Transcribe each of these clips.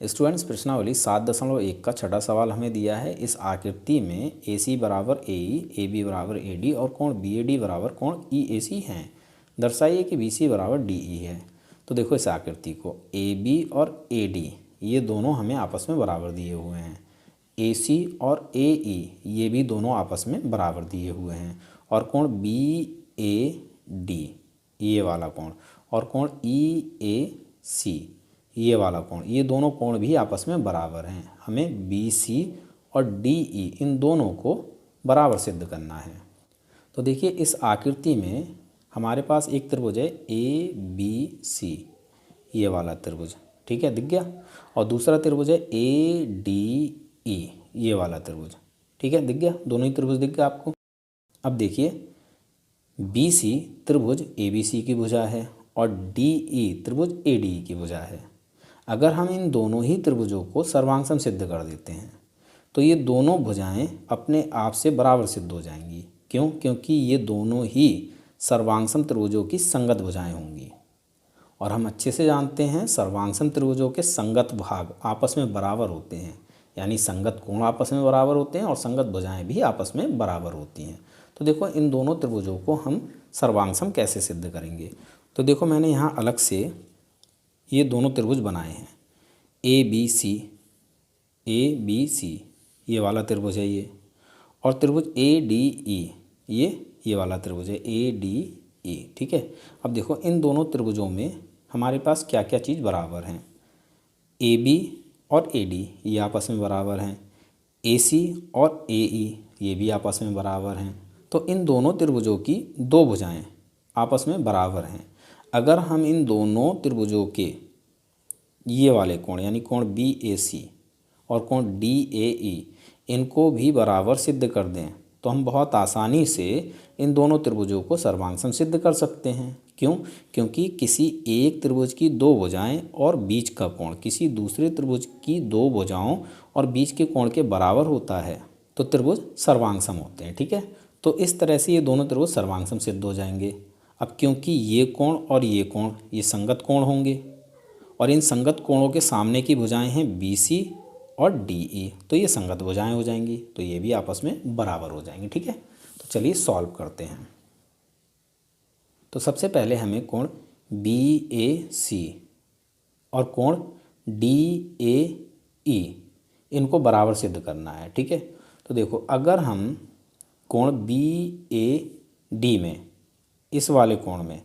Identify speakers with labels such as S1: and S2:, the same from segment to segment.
S1: Students प्रश्नावली 7.1 का छठा सवाल हमें दिया है। इस आकृति में ए सी बराबर ए ई, ए बी बराबर ए डी और कोण बी ए डी बराबर कोण ई ए सी हैं। दर्शाइए कि बी सी बराबर डी ई है। तो देखो इस आकृति को ए बी और ए डी ये दोनों हमें आपस में बराबर दिए हुए हैं। ए सी और ए ई ये भी दोनों आपस में बराबर दिए हुए हैं। और कोण बी ए डी ये वाला कोण और कोण ई ए सी ये वाला कोण, ये दोनों कोण भी आपस में बराबर हैं। हमें बी सी और डी ई इन दोनों को बराबर सिद्ध करना है। तो देखिए इस आकृति में हमारे पास एक त्रिभुज है ए बी सी ये वाला त्रिभुज, ठीक है, दिख गया। और दूसरा त्रिभुज है ए डी ई ये वाला त्रिभुज, ठीक है, दिख गया। दोनों ही त्रिभुज दिख गया आपको। अब देखिए बी सी त्रिभुज ए बी सी की भुजा है और डी ई त्रिभुज ए डी ई की भुजा है। अगर हम इन दोनों ही त्रिभुजों को सर्वांगसम सिद्ध कर देते हैं तो ये दोनों भुजाएं अपने आप से बराबर सिद्ध हो जाएंगी। क्यों? क्योंकि ये दोनों ही सर्वांगसम त्रिभुजों की संगत भुजाएं होंगी। और हम अच्छे से जानते हैं सर्वांगसम त्रिभुजों के संगत भाग आपस में बराबर होते हैं, यानी संगत कोण आपस में बराबर होते हैं और संगत भुजाएं भी आपस में बराबर होती हैं। तो देखो इन दोनों त्रिभुजों को हम सर्वांगसम कैसे सिद्ध करेंगे। तो देखो मैंने यहाँ अलग से ये दोनों त्रिभुज बनाए हैं ए बी सी ये वाला त्रिभुज है ये, और त्रिभुज ए डी ई ये वाला त्रिभुज है ए डी ई, ठीक है। अब देखो इन दोनों त्रिभुजों में हमारे पास क्या क्या चीज़ बराबर हैं। ए बी और ए डी ये आपस में बराबर हैं, ए सी और ए ई ये भी आपस में बराबर हैं। तो इन दोनों त्रिभुजों की दो भुजाएं आपस में बराबर हैं। अगर हम इन दोनों त्रिभुजों के ये वाले कोण यानी कोण बी ए सी और कोण डी ए ई इनको भी बराबर सिद्ध कर दें तो हम बहुत आसानी से इन दोनों त्रिभुजों को सर्वांगसम सिद्ध कर सकते हैं। क्यों? क्योंकि किसी एक त्रिभुज की दो भुजाएं और बीच का कोण किसी दूसरे त्रिभुज की दो भुजाओं और बीच के कोण के बराबर होता है तो त्रिभुज सर्वांगसम होते हैं, ठीक है। तो इस तरह से ये दोनों त्रिभुज सर्वांगसम सिद्ध हो जाएंगे। अब क्योंकि ये कोण और ये कोण ये संगत कोण होंगे और इन संगत कोणों के सामने की भुजाएं हैं बी सी और डी ई, तो ये संगत भुजाएं हो जाएंगी, तो ये भी आपस में बराबर हो जाएंगी, ठीक है। तो चलिए सॉल्व करते हैं। तो सबसे पहले हमें कोण बी ए सी और कोण डी ए ई इनको बराबर सिद्ध करना है, ठीक है। तो देखो अगर हम कोण बी ए डी में इस वाले कोण में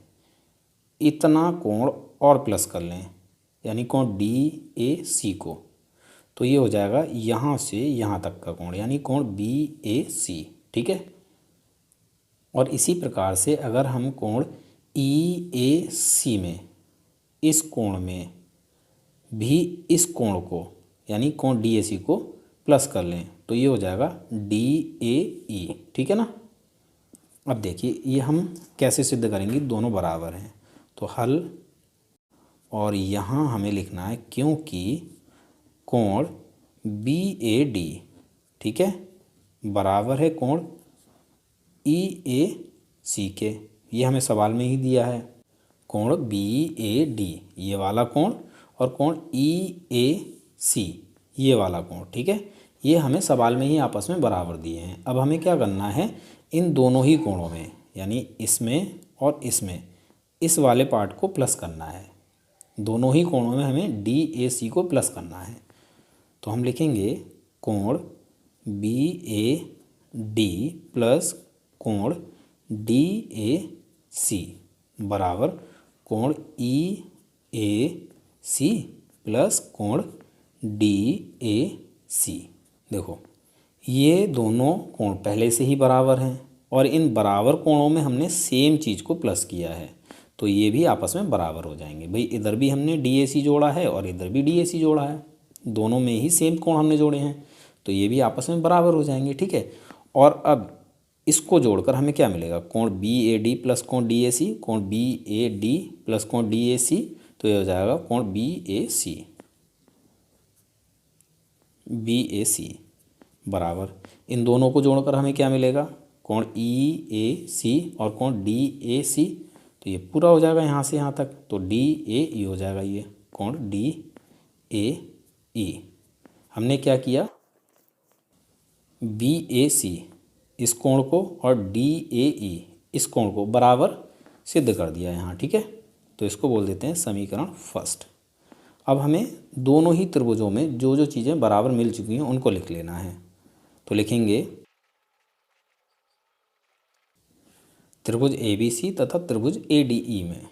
S1: इतना कोण और प्लस कर लें यानी कोण डी ए सी को, तो ये हो जाएगा यहाँ से यहाँ तक का कोण यानी कोण बी ए सी, ठीक है। और इसी प्रकार से अगर हम कोण ई ए सी में इस कोण में भी इस कोण को यानी कोण डी ए सी को प्लस कर लें तो ये हो जाएगा डी ए ई, ठीक है ना। अब देखिए ये हम कैसे सिद्ध करेंगे, दोनों बराबर हैं तो हल। और यहाँ हमें लिखना है क्योंकि कोण बी ए डी, ठीक है, बराबर है कोण ई ए सी के, ये हमें सवाल में ही दिया है। कोण बी ए डी ये वाला कोण और कोण ई ए सी ये वाला कोण, ठीक है, ये हमें सवाल में ही आपस में बराबर दिए हैं। अब हमें क्या करना है, इन दोनों ही कोणों में यानी इसमें और इसमें इस वाले पार्ट को प्लस करना है। दोनों ही कोणों में हमें डी ए सी को प्लस करना है। तो हम लिखेंगे कोण बी ए डी प्लस कोण डी ए सी बराबर कोण ई ए सी प्लस कोण डी ए सी। देखो ये दोनों कोण पहले से ही बराबर हैं और इन बराबर कोणों में हमने सेम चीज़ को प्लस किया है तो ये भी आपस में बराबर हो जाएंगे। भाई इधर भी हमने डी ए सी जोड़ा है और इधर भी डी ए सी जोड़ा है, दोनों में ही सेम कोण हमने जोड़े हैं तो ये भी आपस में बराबर हो जाएंगे, ठीक है। और अब इसको जोड़कर हमें क्या मिलेगा, कोण बी ए डी प्लस कोण डी ए सी, कोण बी ए डी प्लस कोण डी ए सी, तो ये हो जाएगा कोण बी ए सी बराबर इन दोनों को जोड़कर हमें क्या मिलेगा, कोण ई ए सी और कोण डी ए सी, तो ये पूरा हो जाएगा यहाँ से यहाँ तक, तो डी ए ई हो जाएगा ये कोण डी ए हमने क्या किया, BAC इस कोण को और DAE इस कोण को बराबर सिद्ध कर दिया यहाँ, ठीक है। तो इसको बोल देते हैं समीकरण फर्स्ट। अब हमें दोनों ही त्रिभुजों में जो जो चीज़ें बराबर मिल चुकी हैं उनको लिख लेना है। तो लिखेंगे त्रिभुज ABC तथा त्रिभुज ADE में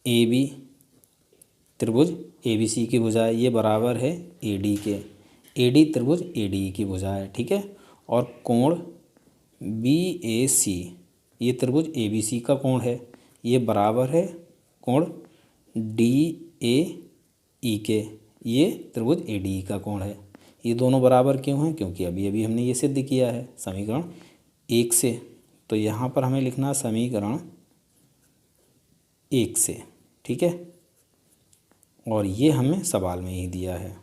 S1: AB त्रिभुज ABC की भुजा है, ये बराबर है AD के। AD त्रिभुज ADE की भुजा है, ठीक है। और कोण BAC ये त्रिभुज ABC का कोण है, ये बराबर है कोण DAE के, ये त्रिभुज ADE का कोण है। ये दोनों बराबर क्यों हैं, क्योंकि अभी अभी हमने ये सिद्ध किया है समीकरण 1 से। तो यहाँ पर हमें लिखना समीकरण 1 से, ठीक है। और ये हमें सवाल में ही दिया है,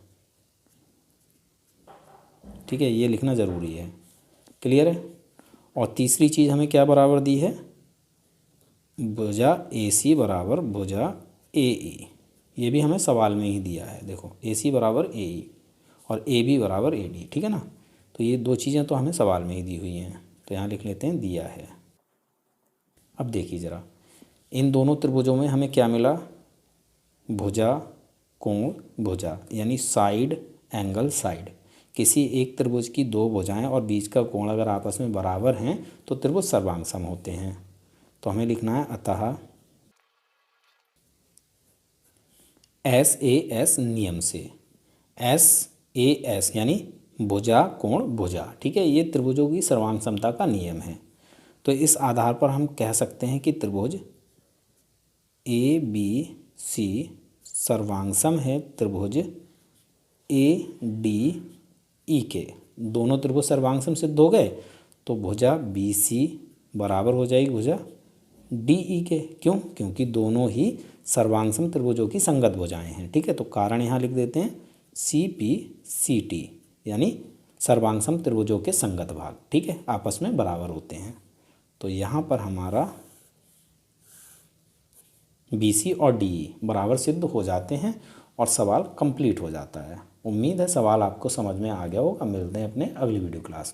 S1: ठीक है, ये लिखना ज़रूरी है। क्लियर है। और तीसरी चीज़ हमें क्या बराबर दी है, भुजा AC बराबर भुजा AE, ये भी हमें सवाल में ही दिया है। देखो AC बराबर AE और AB बराबर AD, ठीक है ना। तो ये दो चीज़ें तो हमें सवाल में ही दी हुई हैं, तो यहाँ लिख लेते हैं दिया है। अब देखिए ज़रा, इन दोनों त्रिभुजों में हमें क्या मिला, भुजा कोण भुजा, यानी साइड एंगल साइड। किसी एक त्रिभुज की दो भुजाएं और बीच का कोण अगर आपस में बराबर हैं तो त्रिभुज सर्वांग सम होते हैं। तो हमें लिखना है अतः SAS नियम से, SAS यानी भुजा कोण भुजा, ठीक है, ये त्रिभुजों की सर्वांग समता का नियम है। तो इस आधार पर हम कह सकते हैं कि त्रिभुज ABC सर्वांग सम है त्रिभुज ADE के। दोनों त्रिभुज सर्वांग सम सिद्ध हो गए तो भुजा BC बराबर हो जाएगी भुजा DE के। क्यों, क्योंकि दोनों ही सर्वांग सम त्रिभुजों की संगत भुजाएं हैं, ठीक है। तो कारण यहाँ लिख देते हैं CPCT, यानी सर्वांग सम त्रिभुजों के संगत भाग, ठीक है, आपस में बराबर होते हैं। तो यहाँ पर हमारा BC और DE बराबर सिद्ध हो जाते हैं और सवाल कंप्लीट हो जाता है। उम्मीद है सवाल आपको समझ में आ गया होगा। मिलते हैं अपने अगली वीडियो क्लास में।